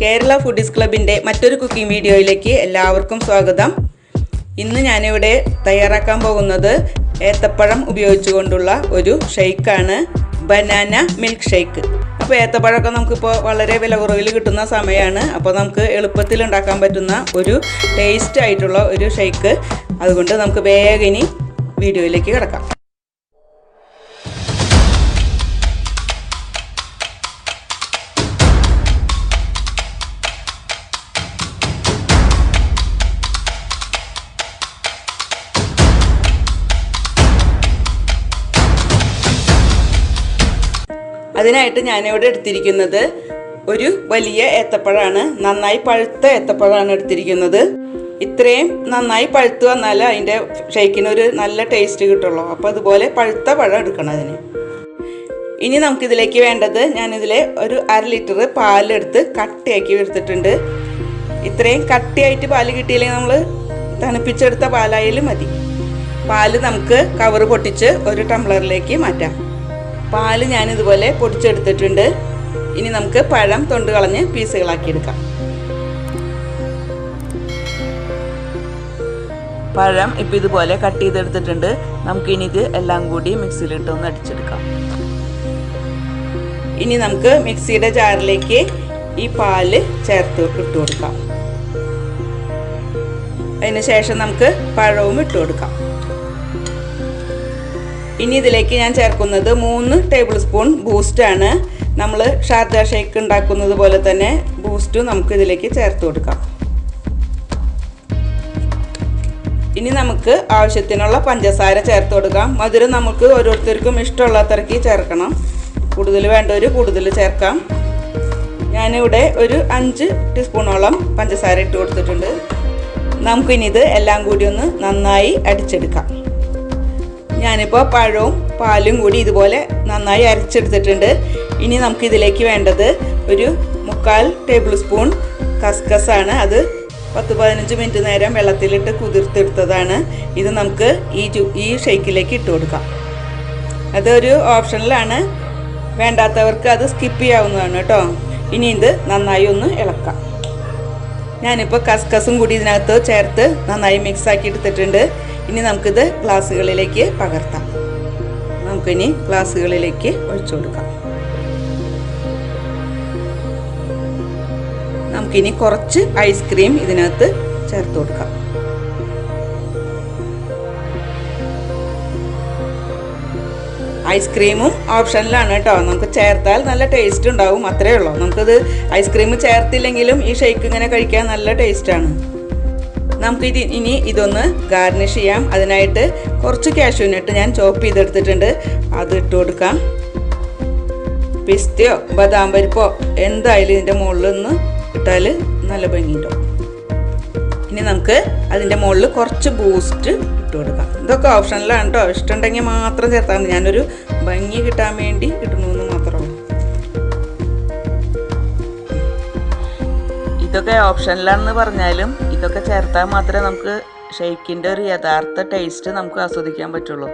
Kerala foodies ക്ലബിൻ്റെ മറ്റൊരു cooking വീഡിയോയിലേക്ക് എല്ലാവർക്കും സ്വാഗതം. ഇന്ന് ഞാനിവിടെ തയ്യാറാക്കാൻ പോകുന്നത് ഏത്തപ്പഴം ഉപയോഗിച്ചുകൊണ്ടുള്ള ഒരു ഷെയ്ക്കാണ്, ബനാന മിൽക്ക് ഷെയ്ക്ക്. അപ്പോൾ ഏത്തപ്പഴമൊക്കെ നമുക്കിപ്പോൾ വളരെ വില കുറവിൽ കിട്ടുന്ന സമയമാണ്. അപ്പോൾ നമുക്ക് എളുപ്പത്തിൽ ഉണ്ടാക്കാൻ പറ്റുന്ന ഒരു ടേസ്റ്റ് ആയിട്ടുള്ള ഒരു ഷെയ്ക്ക്. അതുകൊണ്ട് നമുക്ക് വേഗം ഇനി വീഡിയോയിലേക്ക് കിടക്കാം. അതിനായിട്ട് ഞാനിവിടെ എടുത്തിരിക്കുന്നത് ഒരു വലിയ ഏത്തപ്പഴമാണ്. നന്നായി പഴുത്ത ഏത്തപ്പഴമാണ് എടുത്തിരിക്കുന്നത്. ഇത്രയും നന്നായി പഴുത്ത് വന്നാൽ അതിൻ്റെ ഷെയ്ക്കിനൊരു നല്ല ടേസ്റ്റ് കിട്ടുള്ളൂ. അപ്പോൾ അതുപോലെ പഴുത്ത പഴം എടുക്കണം അതിന്. ഇനി നമുക്കിതിലേക്ക് വേണ്ടത്, ഞാനിതിൽ ഒരു 1/2 ലിറ്റർ പാലെടുത്ത് കട്ടിയാക്കി എടുത്തിട്ടുണ്ട്. ഇത്രയും കട്ടിയായിട്ട് പാല് കിട്ടിയില്ലെങ്കിൽ നമ്മൾ തണുപ്പിച്ചെടുത്ത പാലായാലും മതി. പാല് നമുക്ക് കവറ് പൊട്ടിച്ച് ഒരു ടംബ്ലറിലേക്ക് മാറ്റാം. പാല് ഞാനിതുപോലെ പൊടിച്ചെടുത്തിട്ടുണ്ട്. ഇനി നമുക്ക് പഴം തൊണ്ട് കളഞ്ഞ് പീസുകളാക്കി എടുക്കാം. പഴം ഇപ്പം ഇതുപോലെ കട്ട് ചെയ്തെടുത്തിട്ടുണ്ട്. നമുക്കിനി ഇത് എല്ലാം കൂടി മിക്സിയിലിട്ടൊന്ന് അടിച്ചെടുക്കാം. ഇനി നമുക്ക് മിക്സിയുടെ ജാറിലേക്ക് ഈ പാല് ചേർത്ത് ഇട്ട് കൊടുക്കാം. അതിന് ശേഷം നമുക്ക് പഴവും ഇട്ട് കൊടുക്കാം. ഇനി ഇതിലേക്ക് ഞാൻ ചേർക്കുന്നത് 3 ടേബിൾ സ്പൂൺ ബൂസ്റ്റാണ്. നമ്മൾ ഷാർജ ഷേക്ക് ഉണ്ടാക്കുന്നത് പോലെ തന്നെ ബൂസ്റ്റും നമുക്ക് ഇതിലേക്ക് ചേർത്ത് കൊടുക്കാം. ഇനി നമുക്ക് ആവശ്യത്തിനുള്ള പഞ്ചസാര ചേർത്ത് കൊടുക്കാം. മധുരം നമുക്ക് ഓരോരുത്തർക്കും ഇഷ്ടമുള്ളത്രയ്ക്ക് ചേർക്കണം. കൂടുതൽ വേണ്ടവർ കൂടുതൽ ചേർക്കാം. ഞാനിവിടെ ഒരു 5 ടീസ്പൂണോളം പഞ്ചസാര ഇട്ട് കൊടുത്തിട്ടുണ്ട്. നമുക്കിനി ഇത് എല്ലാം കൂടി ഒന്ന് നന്നായി അടിച്ചെടുക്കാം. ഞാനിപ്പോൾ പഴവും പാലും കൂടി ഇതുപോലെ നന്നായി അരച്ചെടുത്തിട്ടുണ്ട്. ഇനി നമുക്കിതിലേക്ക് വേണ്ടത് ഒരു 3/4 ടേബിൾ സ്പൂൺ കസ്കസാണ്. അത് 10-15 മിനിറ്റ് നേരം വെള്ളത്തിലിട്ട് കുതിർത്തെടുത്തതാണ്. ഇത് നമുക്ക് ഈ ഷെയ്ക്കിലേക്ക് ഇട്ട് കൊടുക്കാം. അതൊരു ഓപ്ഷനിലാണ്, വേണ്ടാത്തവർക്ക് അത് സ്കിപ്പ് ചെയ്യാവുന്നതാണ് കേട്ടോ. ഇനി ഇത് നന്നായി ഒന്ന് ഇളക്കാം. ഞാനിപ്പോൾ കസ്കസും കൂടി ഇതിനകത്ത് ചേർത്ത് നന്നായി മിക്സാക്കി എടുത്തിട്ടുണ്ട്. ഇനി നമുക്കിത് ഗ്ലാസ്സുകളിലേക്ക് പകർത്താം. നമുക്കിനി ഗ്ലാസ്സുകളിലേക്ക് ഒഴിച്ചു കൊടുക്കാം. നമുക്കിനി കുറച്ച് ഐസ്ക്രീം ഇതിനകത്ത് ചേർത്ത് കൊടുക്കാം. ഐസ്ക്രീമും ഓപ്ഷനിലാണ് കേട്ടോ. നമുക്ക് ചേർത്താൽ നല്ല ടേസ്റ്റ് ഉണ്ടാവും, അത്രയേ ഉള്ളൂ. നമുക്കത് ഐസ്ക്രീം ചേർത്തില്ലെങ്കിലും ഈ ഷേക്ക് ഇങ്ങനെ കഴിക്കാൻ നല്ല ടേസ്റ്റാണ്. നമുക്കിത് ഇനി ഇതൊന്ന് ഗാർണിഷ് ചെയ്യാം. അതിനായിട്ട് കുറച്ച് കാഷ്യൂനട്ട് ഞാൻ ചോപ്പ് ചെയ്തെടുത്തിട്ടുണ്ട്. അത് ഇട്ട് കൊടുക്കാം. പിസ്തയോ ബദാം പരിപ്പോ എന്തായാലും ഇതിൻ്റെ മുകളിൽ ഒന്ന് ഇട്ടാൽ നല്ല ഭംഗിയുണ്ടാവും. ഇനി നമുക്ക് അതിൻ്റെ മുകളിൽ കുറച്ച് ബൂസ്റ്റ് ഇട്ട് കൊടുക്കാം. ഇതൊക്കെ ഓപ്ഷനിലാണ് കേട്ടോ. ഇഷ്ടമുണ്ടെങ്കിൽ മാത്രം ചേർത്താൽ മതി. ഞാനൊരു ഭംഗി കിട്ടാൻ വേണ്ടി ഇടണമെന്ന് മാത്രമേ ഉള്ളൂ. ഇതൊക്കെ ഓപ്ഷനിലാണെന്ന് പറഞ്ഞാലും ഇതൊക്കെ ചേർത്താൽ മാത്രമേ നമുക്ക് ഷെയ്ക്കിൻ്റെ ഒരു യഥാർത്ഥ ടേസ്റ്റ് നമുക്ക് ആസ്വദിക്കാൻ പറ്റുള്ളൂ.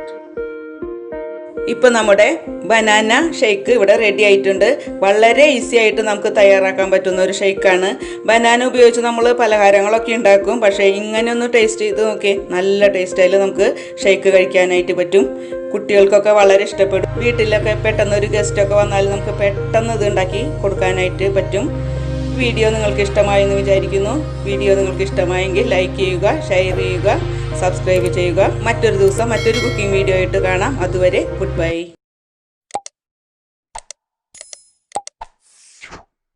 ഇപ്പം നമ്മുടെ ബനാന ഷെയ്ക്ക് ഇവിടെ റെഡി ആയിട്ടുണ്ട്. വളരെ ഈസി ആയിട്ട് നമുക്ക് തയ്യാറാക്കാൻ പറ്റുന്ന ഒരു ഷെയ്ക്കാണ്. ബനാന ഉപയോഗിച്ച് നമ്മൾ പലഹാരങ്ങളൊക്കെ ഉണ്ടാക്കും. പക്ഷേ ഇങ്ങനെ ഒന്ന് ടേസ്റ്റ് ചെയ്ത് നോക്കി, നല്ല ടേസ്റ്റായിൽ നമുക്ക് ഷെയ്ക്ക് കഴിക്കാനായിട്ട് പറ്റും. കുട്ടികൾക്കൊക്കെ വളരെ ഇഷ്ടപ്പെടും. വീട്ടിലൊക്കെ പെട്ടെന്ന് ഒരു ഗസ്റ്റൊക്കെ വന്നാൽ നമുക്ക് പെട്ടെന്ന് ഇത് ഉണ്ടാക്കി കൊടുക്കാനായിട്ട് പറ്റും. വീഡിയോ നിങ്ങൾക്ക് ഇഷ്ടമായെന്ന് വിചാരിക്കുന്നു. വീഡിയോ നിങ്ങൾക്ക് ഇഷ്ടമായെങ്കിൽ ലൈക്ക് ചെയ്യുക, ഷെയർ ചെയ്യുക, സബ്സ്ക്രൈബ് ചെയ്യുക. മറ്റൊരു ദിവസം മറ്റൊരു കുക്കിംഗ് വീഡിയോ ആയിട്ട് കാണാം. അതുവരെ ഗുഡ് ബൈ.